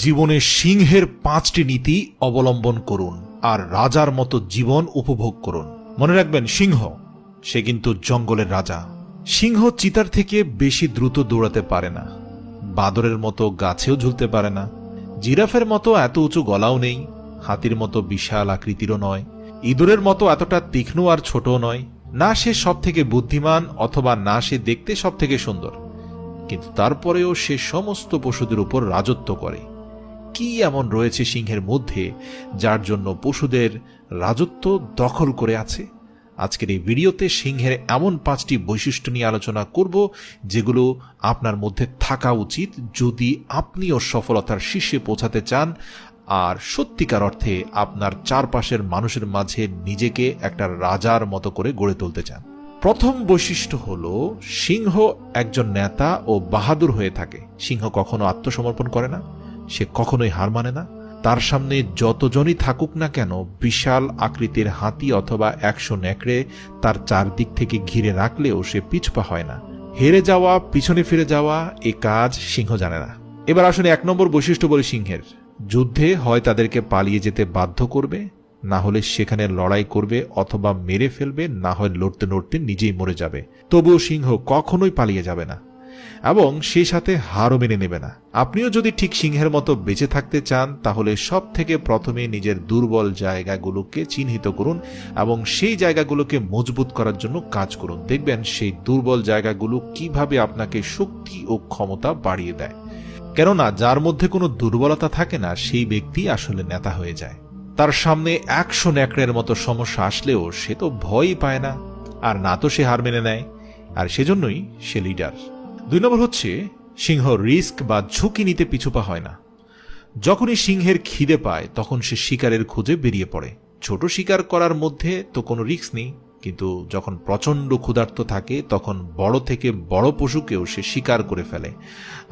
জীবনে সিংহের 5টি নীতি অবলম্বন করুন আর রাজার মতো জীবন উপভোগ করুন। মনে রাখবেন, সিংহ সে কিন্তু জঙ্গলের রাজা। সিংহ চিতার থেকে বেশি দ্রুত দৌড়াতে পারে না, বাদরের মতো গাছেও ঝুলতে পারে না, জিরাফের মতো এত উঁচু গলাও নেই, হাতির মতো বিশাল আকৃতিরও নয়, ইঁদুরের মতো এতটা তীক্ষ্ণ আর ছোটও নয়, না সে সব থেকে বুদ্ধিমান অথবা না সে দেখতে সব থেকে সুন্দর, কিন্তু তারপরেও সে সমস্ত পশুদের উপর রাজত্ব করে। কি এমন রয়েছে সিংহের মধ্যে যার জন্য পশুদের রাজত্ব দখল করে আছে? আজকের এই ভিডিওতে সিংহের এমন 5টি বৈশিষ্ট্য নিয়ে আলোচনা করব যেগুলো আপনার মধ্যে থাকা উচিত যদি আপনিও সফলতার শীর্ষে পৌঁছাতে চান আর সত্যিকার অর্থে আপনার চারপাশের মানুষের মাঝে নিজেকে একটা রাজার মতো করে গড়ে তুলতে চান। প্রথম বৈশিষ্ট্য হলো সিংহ একজন নেতা ও বাহাদুর হয়ে থাকে। সিংহ কখনো আত্মসমর্পণ করে না, সে কখনোই হার মানে না। তার সামনে যতজনই থাকুক না কেন, বিশাল আকৃতির হাতি অথবা 100 নেকড়ে তার চারদিক থেকে ঘিরে রাখলেও সে পিছপা হয় না। হেরে যাওয়া, পিছনে ফিরে যাওয়া এ কাজ সিংহ জানে না। এবার আসলে 1 নম্বর বৈশিষ্ট্য বলি সিংহের। যুদ্ধে হয় তাদেরকে পালিয়ে যেতে বাধ্য করবে, না হলে সেখানে লড়াই করবে অথবা মেরে ফেলবে, না হয় লড়তে লড়তে নিজেই মরে যাবে। তবুও সিংহ কখনোই পালিয়ে যাবে না এবং সেই সাথে হারও মেনে নেবে না। আপনিও যদি ঠিক সিংহের মতো বেঁচে থাকতে চান তাহলে সব থেকে প্রথমে নিজের দুর্বল জায়গাগুলোকে চিহ্নিত করুন এবং সেই জায়গাগুলোকে মজবুত করার জন্য কাজ করুন। দেখবেন সেই দুর্বল জায়গাগুলো কিভাবে আপনাকে শক্তি ও ক্ষমতা বাড়িয়ে দেয়। কেননা যার মধ্যে কোনো দুর্বলতা থাকে না সেই ব্যক্তি আসলে নেতা হয়ে যায়। তার সামনে 100 নেকড়ের মতো সমস্যা আসলেও সে তো ভয়ই পায় না, আর না তো সে হার মেনে নেয়, আর সেজন্যই সে লিডার। 2 নম্বর হচ্ছে সিংহ রিস্ক বা ঝুঁকি নিতে পিছুপা হয় না। যখনই সিংহের খিদে পায় তখন সে শিকারের খোঁজে বেরিয়ে পড়ে। ছোট শিকার করার মধ্যে তো কোনো রিস্ক নেই, কিন্তু যখন প্রচণ্ড ক্ষুধার্ত থাকে তখন বড় থেকে বড় পশুকেও সে শিকার করে ফেলে,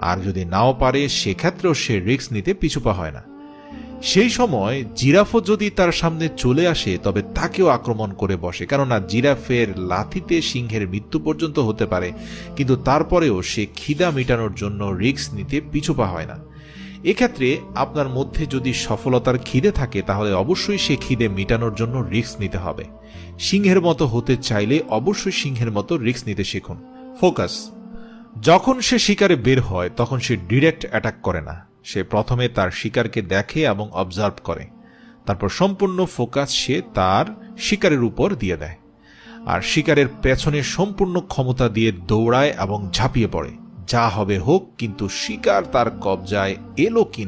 আর যদি নাও পারে সেক্ষেত্রেও সে রিস্ক নিতে পিছুপা হয় না। সেই সময় জিরাফও যদি তার সামনে চলে আসে তবে তাকেও আক্রমণ করে বসে, কেননা জিরাফের লাথিতে সিংহের মৃত্যু পর্যন্ত হতে পারে, কিন্তু তারপরেও সে খিদা মেটানোর জন্য রিস্ক নিতে পিছুপা হয় না। এক্ষেত্রে আপনার মধ্যে যদি সফলতার খিদে থাকে তাহলে অবশ্যই সে খিদে মেটানোর জন্য রিস্ক নিতে হবে। সিংহের মতো হতে চাইলে অবশ্যই সিংহের মতো রিস্ক নিতে শিখুন। ফোকাস। যখন সে শিকারে বের হয় তখন সে ডিরেক্ট অ্যাটাক করে না, সে প্রথমে তার শিকারকে দেখে এবং অবজার্ভ করে, তারপর সম্পূর্ণ ফোকাস সে তার শিকারের উপর দিয়ে দেয় আর শিকারের পেছনে সম্পূর্ণ ক্ষমতা দিয়ে দৌড়ায় এবং ঝাঁপিয়ে পড়ে। যা হবে হোক, কিন্তু শিকার তার কবজায় এলো কিনা